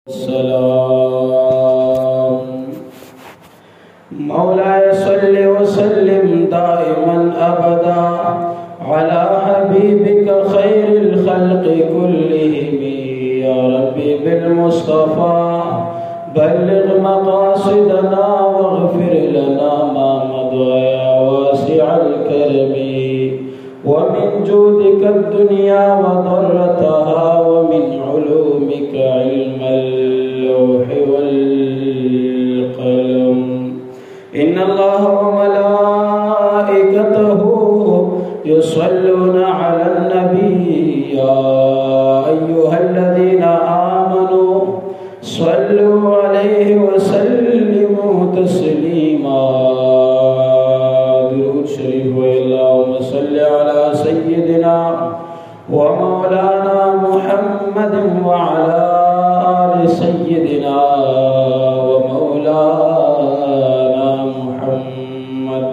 सलाम मौलाए सल्लि व सल्लिम दाइमन अबदा अला हबीबिका खैरिल खल्क़ि कुल्लिहिम या रब्बी बिल मुस्तफ़ा बल्लिग़ मक़ासिदना वग़फ़िर लना मा मदा या वासिअल करमी व मिन जूदिका दुनिया व दर्रतहा व मिन उलूमिका इल्मल लौहि वल क़लम इन्नल्लाह व मलाइकतहु युसल्लूना अलन नबी या अय्युहल्लज़ीना आमनू सल्लू अलैहि व सल्लिमू तस्लीमा। दुरूद शरीफ व अल्लाहुम्मा सल्लि अला सय्यिदिना व मौलाना मुहम्मद व अला आलि सय्यिदिना व मौलाना मुहम्मद।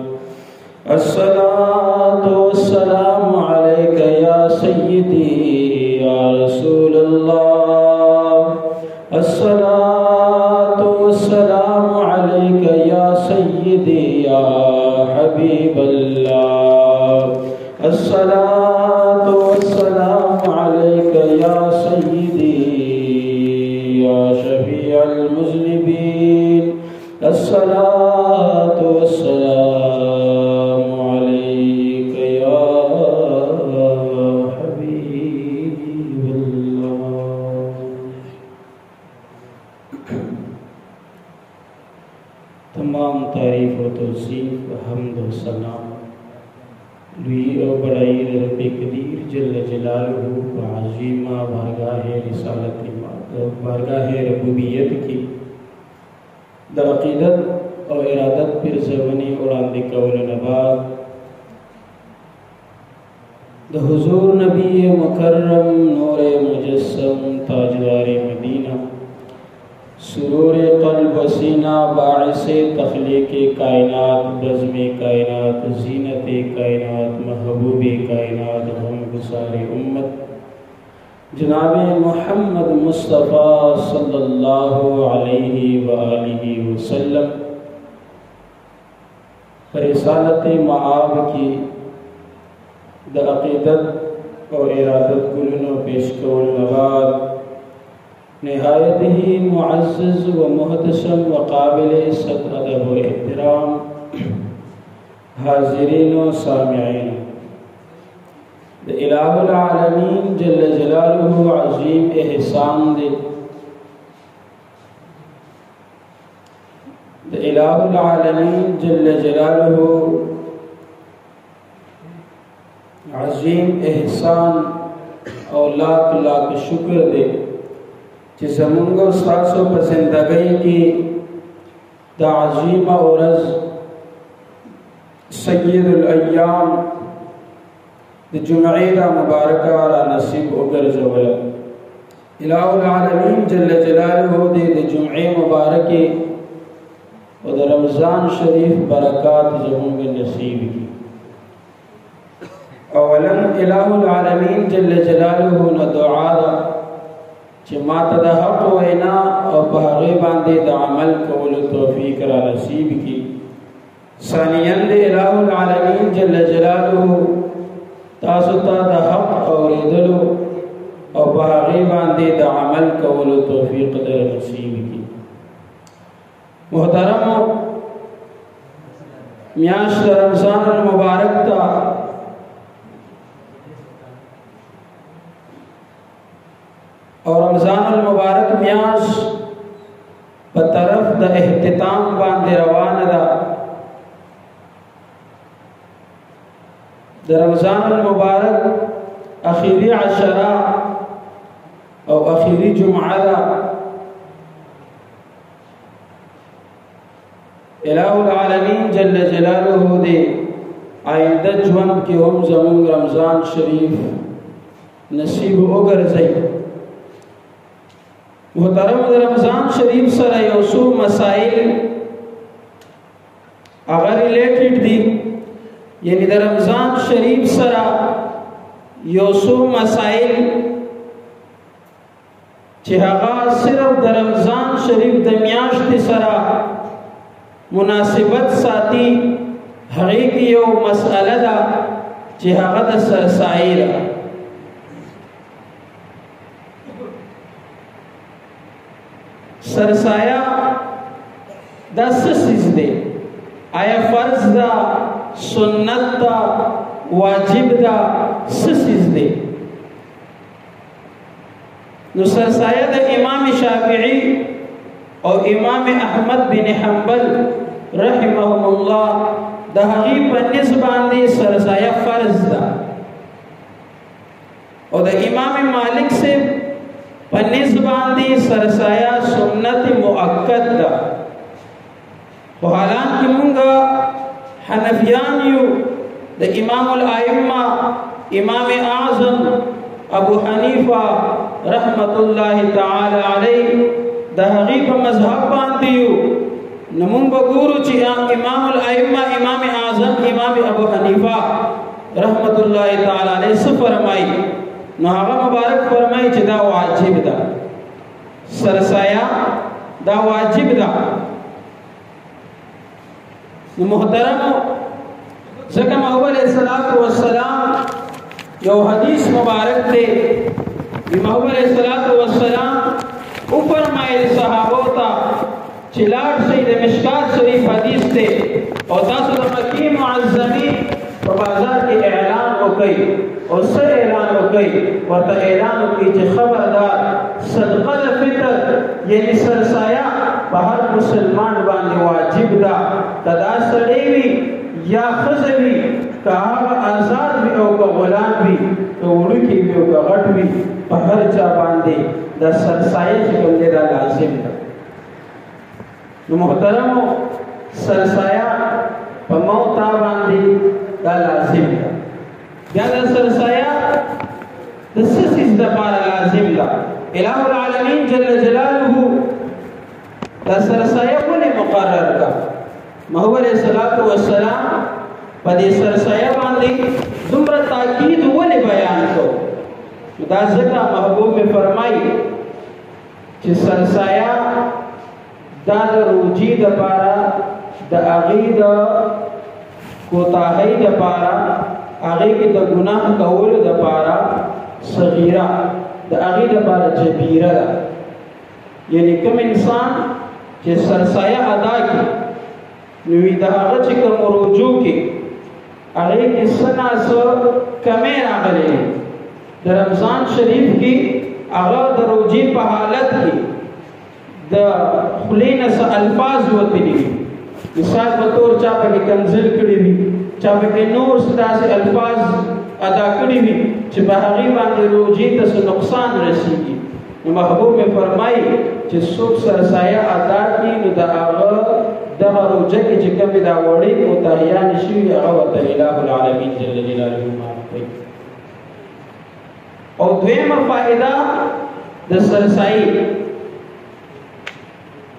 अस्सलातु वस्सलामु अलैका या सय्यिदी या रसूलल्लाह। अस्सलातु वस्सलामु अलैका या सय्यिदी या हबीबल्लाह। अस्सलातु वस्सलामु अलैका या सय्यिदी या शफीअल मुज़निबीन। अस्सलातु वस्सलामु अलैका या तमाम तारीफ़ व तौसीफ़ हम्द व सना लुई और बड़ाई रब कदीर जल्ल जलालहू व अज़ीमा बारगाहे रिसालत बारगाहे रबूबियत की द अक़ीदत और इरादत फिर ज़बानी उड़ान कौल नबाद द हुज़ूर नबी मुकर्रम नूर मुजस्सम ताजदार मदीना सुरूर क़ल्ब सीना बाइसे तख़लीक़ कायनात बज़्म कायनात ज़ीनत कायनात महबूब कायनात गमगुसार उम्मत जनाब मुहम्मद मुस्तफ़ा सल्लल्लाहु अलैहि व आलिहि वसल्लम रिसालत मआब की द अक़ीदत और इरादत गुलनो पेश कौल नवाद निहायत ही मुअज़्ज़ज़ व मुहतशम व काबिल सद अदब व एहतराम हाज़िरीन व सामिईन द इलाहुल आलमीन जल्ल जलालुहु अज़ीम एहसान दे द इलाहुल आलमीन जल्ल जलालुहु अज़ीम एहसान और लाख लाख शुक्र दे जिसमंगो सासो पसंदगी की दाज़ीमा औरज़ सय्यदुल अय्याम जुमईदा मुबारका रा नसीब उगर ज़वल इलाहुल आलमीन जल्ल जलालुहु दे जुमए मुबारके और रमज़ान शरीफ बरक़ात ज़मंग नसीब की। अवलन इलाहुल आलमीन जल्ल जलालुहु न दुआ कि माता दा हक़ वैना और बहरे बांधे द अमल कौल तौफीक रा नसीब की। सानियन दे इलाहुल आलमीन जल्ल जलालुहु तासुता द हक़ और इदलो और बहरे बांधे द अमल कौल तौफीक दर नसीब की। मुहतरम म्याश रमज़ान मुबारक ता और रमज़ान मुबारक म्यास बतरफ द एहतिताम बांधे रवान दा द रमज़ान मुबारक आखिरी अशरा और आखिरी जुम्आ दा इलाहुल आलमीन जल्ल जलालुहु दे आइंदा जुवन के हम ज़मंग रमज़ान शरीफ नसीब उगर ज़ई। मुहतरम रमज़ान शरीफ सर योसू मसाइल अगर रिलेटेड दी यानी रमज़ान शरीफ सरा योसू मसाइल چې هغه صرف د رمضان شریف د میاشتې سره مناسبت ساتي هغه کې یو مسأله ده چې هغه د سرسایې ده. سرسایه دا څه څیز دی؟ آیا فرض ده، سنت ده، واجب ده، څه څیز دی؟ نو سرسایه د امام شافعی او امام احمد بن حنبل رحمهم الله د هغې په نس باندې سرسایه فرض ده او د امام مالک سے په نس باندې سرسایه سنت مؤکد ده. خو حالانکه مونږ حنفیان یو د امام الائمه امام اعظم ابو حنیفه رحمت الله تعالی علیه د هغې په مذهب باندې یو. نو مونږ به ګورو چې امام الائمه امام اعظم امام ابو حنیفه رحمت الله تعالی علیه څه فرمایي؟ نو هغه مبارک فرمایي چې دا واجب ده، سرسایه دا واجب ده. نو محترمو ځکه محبوب علیه الصلاۃ والسلام یو حدیث مبارک دی، محبوب علیه الصلاۃ والسلام او فرمایي صحابو ته چې لاړ شئ، د مشکات شریف حدیث دی او تاسو د مکی معظمې په بازار کې اعلان وکړئ او څه اعلان وکړئ؟ ورته اعلان وکړئ چې خبردار صدقه د فطر یعنی سرسایه په هر مسلمان باندې واجب ده، که دا سړی وي یا ښځه وي، که هغه آزاد وي او که غلام وي، که وړوکی وي او که غټ وي، په هر چا باندې د سرسایه چې کوم دی دا لازم ده. نو محترمو سرسایه په موتا باندې دا لازم ده. بیا د سرسایه د څه څیز دپاره لازم ده؟ الہ العالمین جل جلاله دا سرسایه ولې مقرر کړه؟ محبوب علیه الصلاۃ والسلام په دې سرسایه باندې دومره تاکید ولې بیان کړو؟ دا ځکه محبوب مې فرمایي چې سرسایه دا د روجي دپاره، د هغې د کوتاهۍ دپاره، هغې کې د ګناه کولو دپاره صغیره، د هغې دپاره جبیره ده. یعنی کوم انسان چې سرسایه ادا کړي نو د هغه چې کوم روجو کې هغې کې څه نه څه کمی راغلی دی. د رمضان شریف کې هغه د روجې په حالت کې د خولې نه څه الفاظ وتلي وي، مثال په طور چا پکې کنځل کړي وي، چا پکې نور څه داسې الفاظ ادا کړي وي چې په هغې باندې روجې ته څه نقصان رسېږي. نو محبوب مې فرمایي چې څوک سرسایه ادا کړي نو د هغه دغه روجه کې چې کومې دا وړې کوتاهیانې شوي هغه ورته الہ العالمین جل جلاله معاف کوي. او دویمه فائده د سرسایې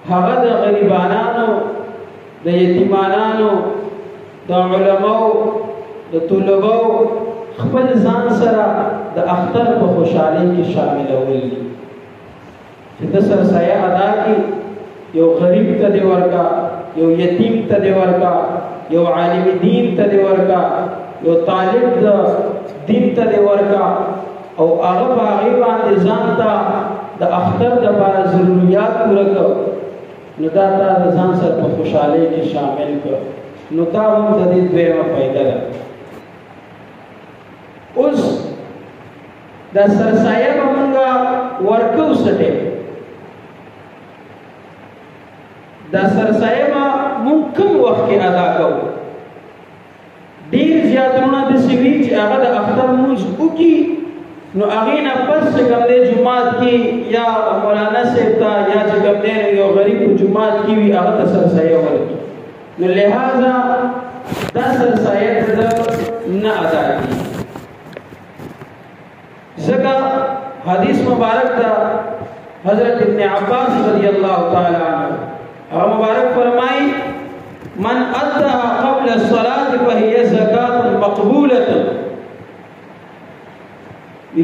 هغه د غریبانانو، د یتیمانانو، د علماو، د طلباو خپل ځان سره د اختر په خوشحالۍ کې شاملول دي. چې د سرسایه ادا کړي، یو غریب ته دې ورکا، یو یتیم ته دې ورکا، یو عالم دین ته دې ورکا، یو طالب د دین ته دې ورکا او هغه په هغې باندې ځان ته د اختر دپاره ضروریات پوره کړه، نو دا تا د ځان سره په خوشحالۍ کې شامل کړه. نو دا هم د دې دویمه فایده ده. اوس دا سرسایه به مونږه ورکو څه ټیم؟ دا سرسایه به مونږ کوم وخت کې ادا کوو؟ ډېر زیاتونه داسې وي چې هغه د اختر لمونځ وکړي نو هغې نه پس چې کوم دی جومات کې یا مولانا صاحب ته یا چې کوم دی یو غریب په جومات کې وي هغه ته سرسایه ورکړي. نو لہذا دا سرسایه ده نه ادا کړي. ځکه حدیث مبارک ده حضرت ابن عباس رضی اللہ تعالی عنہ هغه مبارک فرمایي من ادى قبل الصلاة فهي زکاة مقبولة.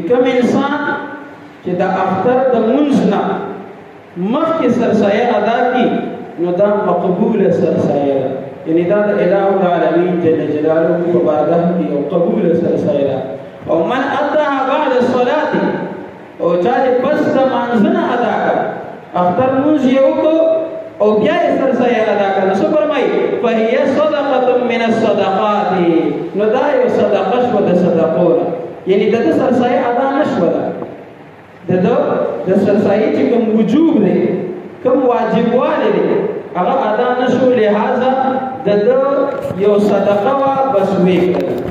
کوم انسان چې د اختر د منځ نه مخکې سرسایه ادا کی نو دا مقبوله سرسایه ده، یعنی دا د الٰه العالمین جل جلاله په بارگاه کې یو قبوله سرسایه ده. او من اداها بعد الصلاه، او چا چې پس د مانځه نه ادا کړ، اختر منځ یې وکړو او بیا یې سرسایه ادا کړه، نو څه فرمایي؟ فهي صدقه من الصدقات، نو دا یو صدقه شوه د صدقو نه، یعنی د ده سرسایه ادا نه شوه ده، د سرسایې چې کوم وجوب دی، کوم واجبوالی دی، هغه ادا نه شو، لہذا د ده یو صدقه وه بس ویې کړله.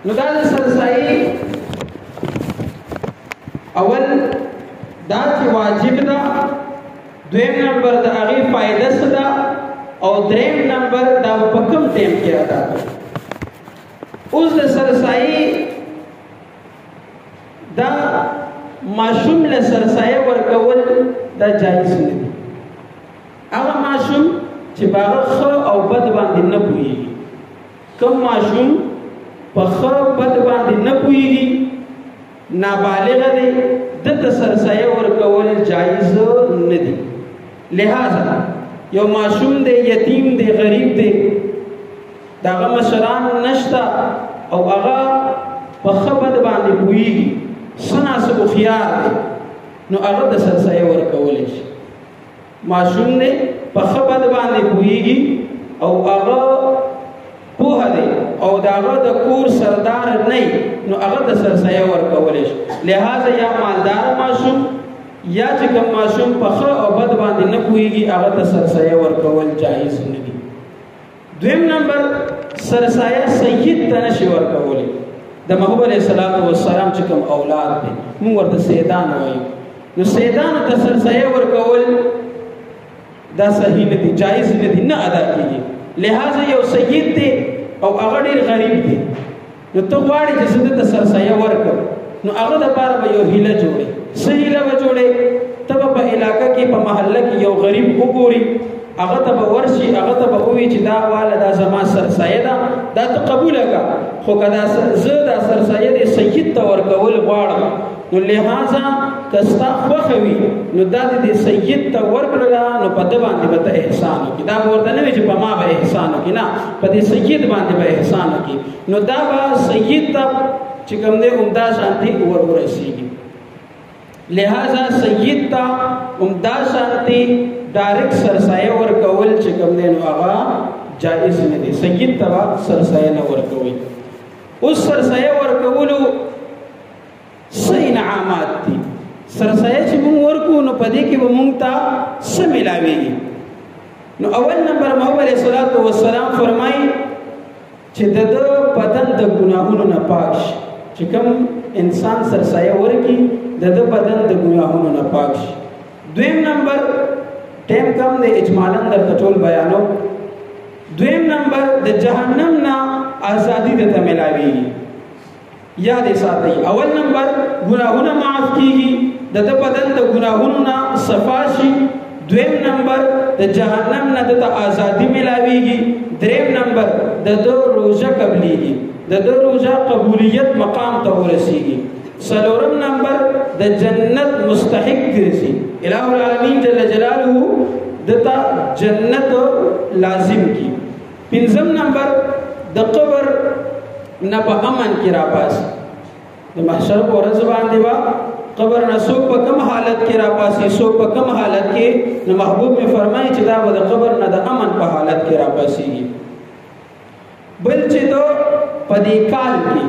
نو دا د سرسایې اول دا چې واجب ده، دویم نمبر د هغې فایده څه ده، او دریم نمبر دا په کوم ټیم کې ادا کړو. اوس د سرسایې دا ماشوم له سرسایه ورکول دا جایز نه دي. هغه ماشوم چې په هغه ښه او بد باندې نه پوهېږي، کوم ماشوم په ښه بد باندې نه پوهېږي، نابالغه دی، دته سرسایه ورکول جایز نه دي. لہذا یو ماشوم دی، یتیم دی، غریب دی، د هغه مشران نشته او هغه په ښه بد باندې پوهېږي، څه ناڅه هوښیار دی، نو هغه د سرسایه ورکولی شي. ماشوم دی په ښه بد باندې پوهېږي او هغه پوهه دی او د هغه د کور سردار نه نو هغه د سرسایه ورکولی شي. لہذا یا مالدار ماشوم یا چې کوم ماشوم په ښه او بد باندې نه پوهېږي، هغه ته سرسایه ورکول جایز نه دي. دویم نمبر، سرسایه سید ته نشي ورکولی. د محبوب علیه السلام چې کوم اولاد دی، موږ ورته سیدان وایو، نو سیدانو ته سرسایه ورکول دا صحیح نه دي، جایز نه دي، نه ادا کېږي. لہذا یو سید دی او هغه ډېر غریب دی، نو ته غواړې چې زه دته سرسایه ورکړم، نو هغه دپاره به یو هیله جوړې. څه هیله به جوړې؟ ته به په علاقه کې په محله کې یو غریب وګوري، هغه ته به ورشي، هغه ته به ووایي چې دا واله دا زما سرسایه ده، دا ته قبوله کړه، خو که زه دا سرسایه دې سید ته ورکول غواړم، نو لہذا که ستا خوښه وي نو دا دې سید ته ورکړله، نو په ده باندې به ته احسان وکړي. دا به ورته نه وي چې په ما به احسان وکړي، نه، په دې سید باندې به احسان وکړي. نو دا به سید ته چې کوم دی عمده شانتي ورسېږي. لہذا سید ته عمده شانتي ډایرکټ سرسایه ورکول چې کوم دی نو هغه جایز نه دی، سید ته به سرسایه نه ورکوي. اوس سرسایه ورکولو څه انعامات دي؟ سرسایه چې موږ ورکو نو په دې کې به موږ ته څه میلاویږي؟ نو اول نمبر محمد علیه السلام فرمایي چې د ده بدن د ګناهونو نه پاک شي. چې کوم انسان سرسایه ورکي د ده بدن د ګناهونو نه پاک شي. دویم نمبر، ټیم کم دی، اجمالاً درته ټول بیانو. دویم نمبر، د جهنم نه ازادي درته میلاویږي. یاد یې ساتئ. اول نمبر، ګناهونه معاف کیږي، د ده بدن د ګناهونو نه صفا شي. دویم نمبر، د جهنم نه دته ازادي میلاویږي. دریم نمبر، د ده روژه قبلیږي، د ده روژه قبولیت مقام ته ورسیږي. څلورم نمبر، د جنت مستحق ګرځي، الٰه العالمین جل جلاله دته جنت لازم کی. پنځم نمبر، د قبر نه په امن کې راپاسي. د محشر په ورځ باندې به قبر نه څوک په کوم حالت کې راپاسي، څوک په کوم حالت کې، نو محبوب مې فرمایي چې دا به د قبر نه د امن په حالت کې راپاسېږي. بل چې دو په دې کال کې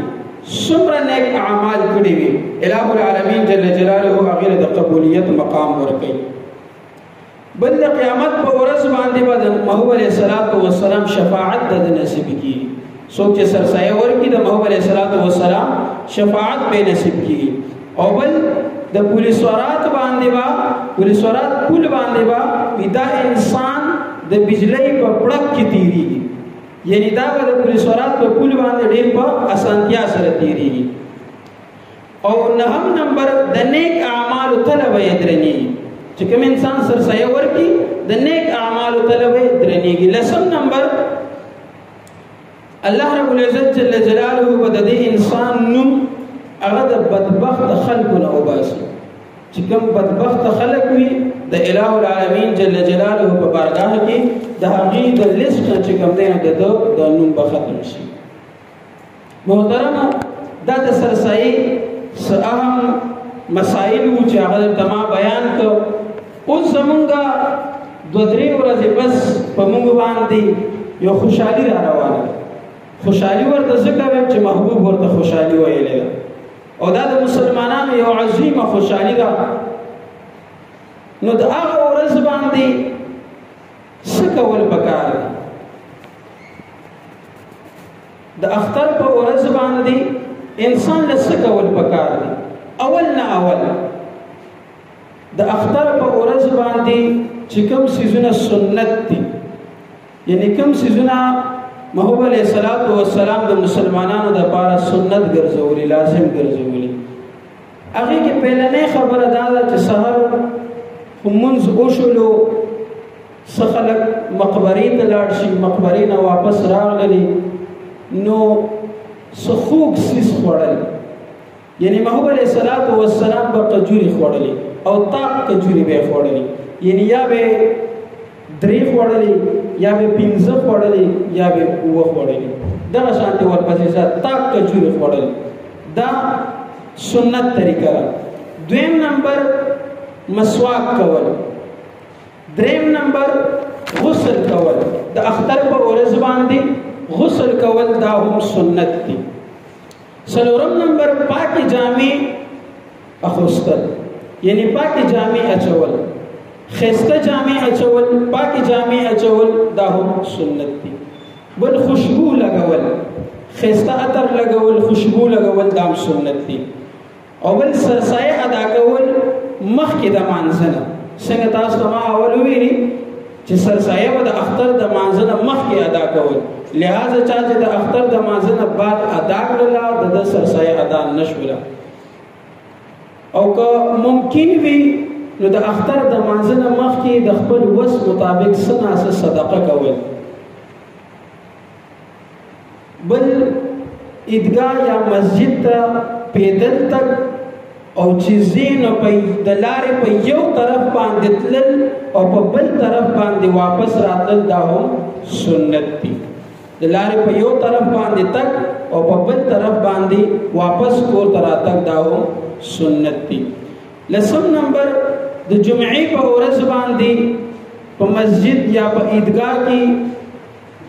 څومره نیک اعمال کړي وي، الٰه العالمین جل جلاله هغې د قبولیت مقام ورکوي. بل د قیامت په ورځ باندې به د محبوب علیه السلام شفاعت د نصیب کیږي. څوک چې سرسایه ورکړي د محبوب علیه السلام شفاعت به نصیب کیږي. او بل د پولیس ورات باندې به، پولیس ورات پل باندې به دا انسان د بجلی په پړک کې تیریږي، یعنی دا به د پولیس ورات په پل باندې ډېر په اسانتیا سره تیریږي. او نهم نمبر، د نیک اعمالو تله به یې درنیږي. چې کوم انسان سرسایه ورکړي د نیک اعمالو تله به یې درنیږي. لسم نمبر، الله رب العزت جل جلاله به د دې انسان نوم هغه د بدبخت خلکو نه وباسي چې کوم بدبخت خلک وي د الٰه العالمین جل جلاله په بارگاه کې د هغې د لیست نه چې کوم دی د نوم به ختم شي. محترمه دا د سرسایي څه اهم مسایل وو چې هغه درته ما بیان کړ. اوس زمونږه 2-3 ورځې بس په موږ باندې یو خوشحالي را روانه ده. خوشحالي ورته ځکه وایم چې محبوب ورته خوشحالي ویلې ده او دا د مسلمانانو یو عظیمه خوشحالي ده. نو د هغه ورځ باندې څه کول پکار دي؟ د اختر په ورځ باندې انسان له څه کول پکار دي؟ اول نه اول د اختر په ورځ باندې چې کوم څیزونه سنت دي، یعنی کوم څیزونه محبوب علیه الصلاۃ والسلام د مسلمانانو لپاره سنت ګرځولي، لازم ګرځولي، هغې کې پهلنۍ خبره دا ده چې سحر لمونځ وشولو، څه خلک مقبرې ته لاړ شي، مقبرې نه واپس راغلي نو څه خوږ څیز خوړل، یعنی محبوب علیه الصلاۃ والسلام به کجوري خوړلې او تاق کجوري به خوړلې، یعنی یا به 3 خوړلې یا به 15 خوړلې یا به 7 خوړلې، دغه شانتي ورپسې تاق کجوري خوړل. دا سنت طریقه ده. 2 نمبر مسواک کول. 3 نمبر غسل کول. د اختر په ورځ باندې غسل کول دا هم سنت دي. 4 نمبر پاکي جامې اخوستل، یعنی پاکي جامې اچول، خسته جامې اچول، پاکي جامې اچول دا هم سنت دي. بل خوشبو لګول، خسته عطر لګول، خوشبو لګول دا هم سنت دي. او بل سرسایه ادا کول مخکې د مانځه نه، څنګه تاسو ته ما اول ویلي چې سرسایه به د اختر د مانځه نه مخکې ادا کول، لہذا چا چې د اختر د مانځه نه بعد ادا کړله د ده سرسایه ادا نه شوله. او که ممکن وي نو د اختر د مانځه نه مخکې د خپل وس مطابق څه ناڅه صدقه کول. بل عیدګاه یا مسجد ته پیدل تک او چې ځینو په د لارې په یو طرف باندې تلل او په بل طرف باندې واپس راتلل دا هم سنت دي. د لارې په یو طرف باندې تک او په بل طرف باندې واپس کور ته راتګ دا هم سنت دي. 10 نمبر د جمعې په ورځ باندې په مسجد یا په عیدګاه کې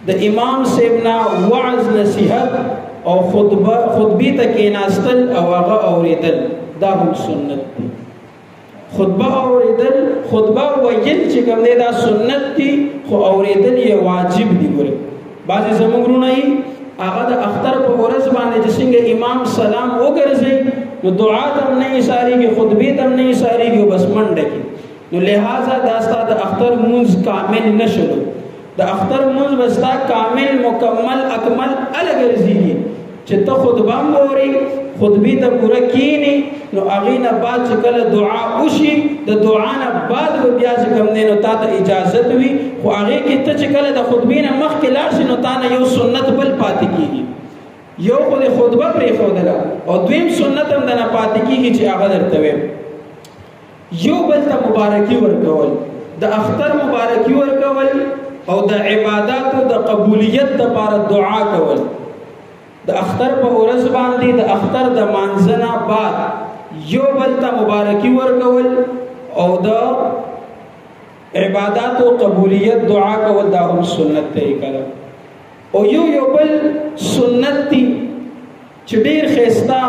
د امام صاحب نه وعظ نصیحت او خطبې ته کېناستل او هغه اورېدل دا هم سنت دي. خطبه اوریدل، خطبه ویل چې کوم دی دا سنت دي، خو اوریدل یې واجب دي. ګورئ بعضې زموږ وروڼه یي هغه د اختر په ورځ باندې چې څنګه امام سلام وګرځوي نو دعا ته هم نه ایسارېږي، خطبې ته هم نه ایسارېږي او بس منډه کړي، نو لہذا دا ستا د اختر مونځ کامل نه شلو. د اختر مونځ به ستا کامل مکمل اکمل هله ګرځېږي چې ته خطبه هم واورې، خطبې ته پوره کښېنې، نو هغې نه بعد چې کله دعا وشي د دعا نه بعد به بیا چې کوم دی نو تا ته اجازت وي، خو هغې کې ته چې کله د خطبې نه مخکې لاړ شي نو تا نه یو سنت بل پاتې کېږي. یو خو د خطبه پرېښودله او دویم سنت هم دنه پاتې کېږي چې هغه درته ویم. یو بل ته مبارکي ورکول، د اختر مبارکي ورکول او د عباداتو د قبولیت دپاره دعا کول. د اختر په ورځ باندې د اختر د مانځه نه بعد یو بل ته مبارکي ورکول او د عباداتو قبولیت دعا کول دا هم سنت طریقه ده. او یو بل سنت دي چې ډېر ښایسته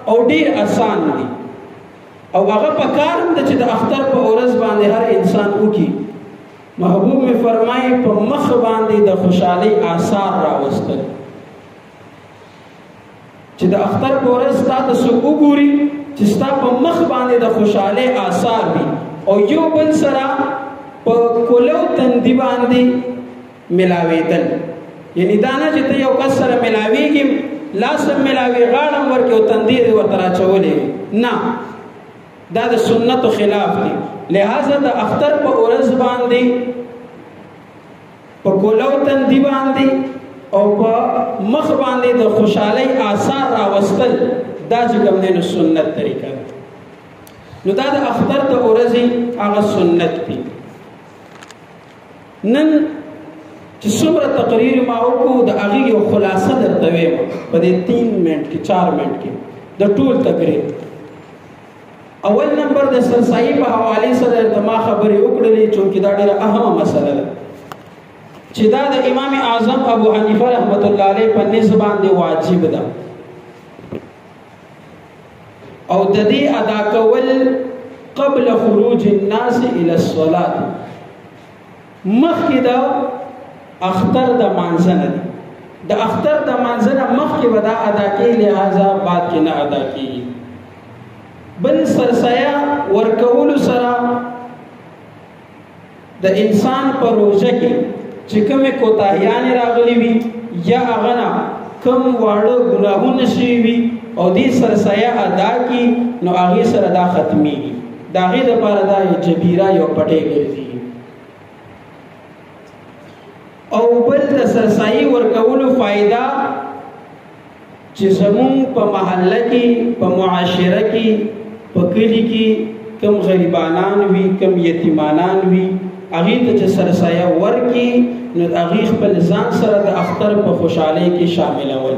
او ډېر آسان دي او هغه پکار هم ده چې د اختر په ورځ باندې هر انسان وکړي. محبوب مې فرمایي په مخ باندې د خوشحالۍ آثار راوستل، چې د اختر په ورځ ستا ته څوک وګوري چې ستا په مخ باندې د خوشحالۍ آثار وي او یو بل سره په کولو تندي باندې ملاوېدل. یعنی دا نه چې ته یو کس سره ملاوېږي لاس هم ملاوي غاړه هم ورکړې او تندي یې ورته راچولې، نه دا د سنتو خلاف دي. لہذا د اختر په ورځ باندې په کولو تندي باندې او په مخ باندې د خوشحالۍ آثار راوستل دا چې کوم دی نو سنت طریقه ده. نو دا د اختر د ورځې هغه سنت دي. نن چې څومره تقریر ما وکړو د هغې یو خلاصه درته ویم په دې 3 منټ کې 4 منټ کې د ټول تقریر. اول نمبر د سرسایي په حوالې سره درته ما خبرې وکړلې چونکې دا ډېره اهمه مسله ده چې دا د امام اعظم ابو حنیفه رحمت الله علیه په نسبت باندې واجب ده او د دې ادا کول قبل خروج الناس الى الصلاه مخکې د اختر د مانځنه د اختر د مانځنه مخکې به دا ادا کېږي، لہذا بعد کې نه ادا کېږي. بل سرسایه ورکولو سره د انسان په روژه کې چې کومې کوتاهیانې راغلي وي یا هغه نه کوم واړه ګناهونه شوي وي او دې سرسایه ادا کړي نو هغې سره دا ختمیږي. د هغې دپاره دا یو جبیره یو پټۍ ګرځي. او بل د سرسایي ورکولو فایده چې زمونږ په محله کې په معاشره کې په کلي کې کم غریبانان وي کم یتیمانان وي هغې ته چې سرسایه ورکړي نو هغې خپل ځان سره د اختر په خوشحالۍ کې شاملول.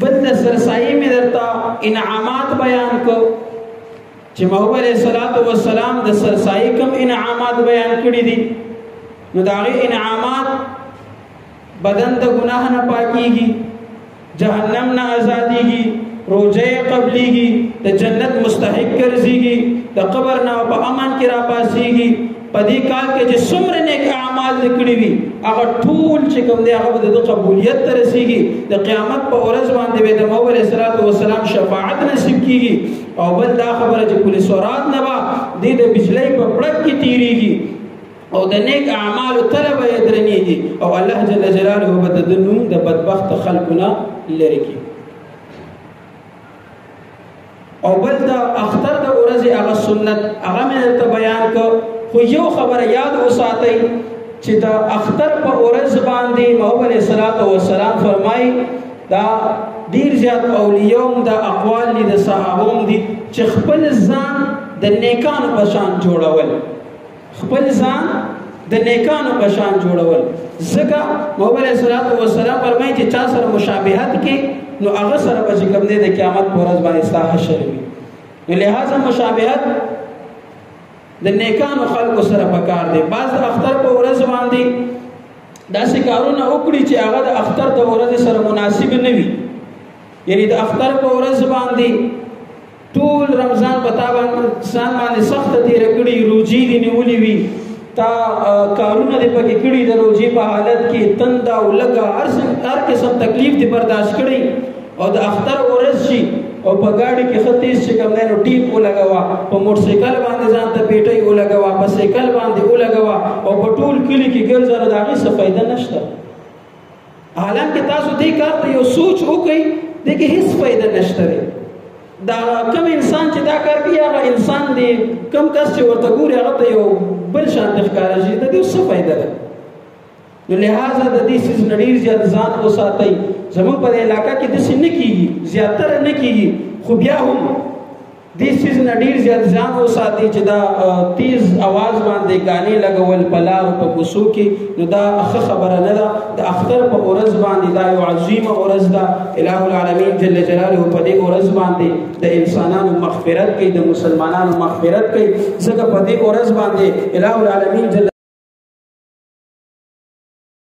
بل د سرسایي مې درته انعامات بیان کړ چې محبوب علیه الصلاة والسلام د سرسایي کم انعامات بیان کړي دي نو د هغې انعامات بدن د ګناه نه پاکیږي، جهنم نه ازادیږي، روزه قبلیږي، د جنت مستحق ګرځيږي، د قبر نه په امن کې را پاسيږي. په دې کال کې چې څومره نیک اعمال کړي وي هغه ټول چې کوم دی هغه د قبولیت ته رسیږي. د قیامت په ورځ باندې به د محبوب علیه الصلاة والسلام شفاعت نصیب کیږي. او بل دا خبره چې پولیس ورات نه به دې د بجلی په پړک کې تیریږي او د نیک اعمالو طلب یې درنیږي او الله جل جلاله به د نوم د بدبخت خلکو نه لرې کړي. او بل د اختر د ورځې هغه سنت هغه مې درته بیان کړ. خو یو خبره یاد وساتئ چې د اختر په ورځ باندې محبوب علیه الصلاة والسلام فرمایي دا ډیر زیات اولیاء د اقوال دي د صحابو دي چې خپل ځان د نیکانو په شان جوړول، خپل ځان د نیکانو په شان جوړول. ځکه محبوب علیه الصلاة والسلام فرمایي چې چا سره مشابهت کې نو هغه سره به چې کوم دی د قیامت په ورځ باندې ستا حشر وي. نو لہذا مشابهت د نیکانو خلکو سره پکار دی. بعض د اختر په ورځ باندې داسې کارونه وکړي چې هغه د اختر د ورځې سره مناسب نه وي. یعنی د اختر په ورځ باندې ټول رمضان په تا باندې سخته تېره کړي، روجې دې نیولې وي، تا کارونه دې پکې کړي د روجې په حالت کې، تنده او لږه هر قسم تکلیف دې برداشت کړی او د اختر ورځ شي او په ګاډي کې ښه تیز چې کوم دی نو ټیپ ولګوه، په موټرسایکل باندې ځان ته پیټۍ ولګوه، په سایکل باندې ولګوه او په ټول کلي کې ګرځه نو د هغې څه فایده نشته. حالانکه تاسو دې کار ته یو سوچ وکړئ دې کې هېڅ فایده نشته دی. دا کم انسان چې دا کار کوي هغه انسان دی کم کس چې ورته ګوري هغه ته یو بل شانتې ښکاره شي، د دې څه فایده ده؟ نو لہذا د دې څیز نه ډېر زیات ځان وساتئ. زموږ په علاقه کې داسې نه کېږي، زیاتره نه کېږي، خو بیا هم دې څیز نه ډېر زیات ځان وساتئ چې دا تیز اواز باندې ګانې لګول په لارو په کوڅو کې نو دا ښه خبره نه ده. د اختر په ورځ باندې دا یو عظیمه ورځ ده. الہ العالمین جل جلاله په دې ورځ باندې د انسانانو مغفرت کوي، د مسلمانانو مغفرت کوي. ځکه په دې ورځ باندې الہ العالمین جل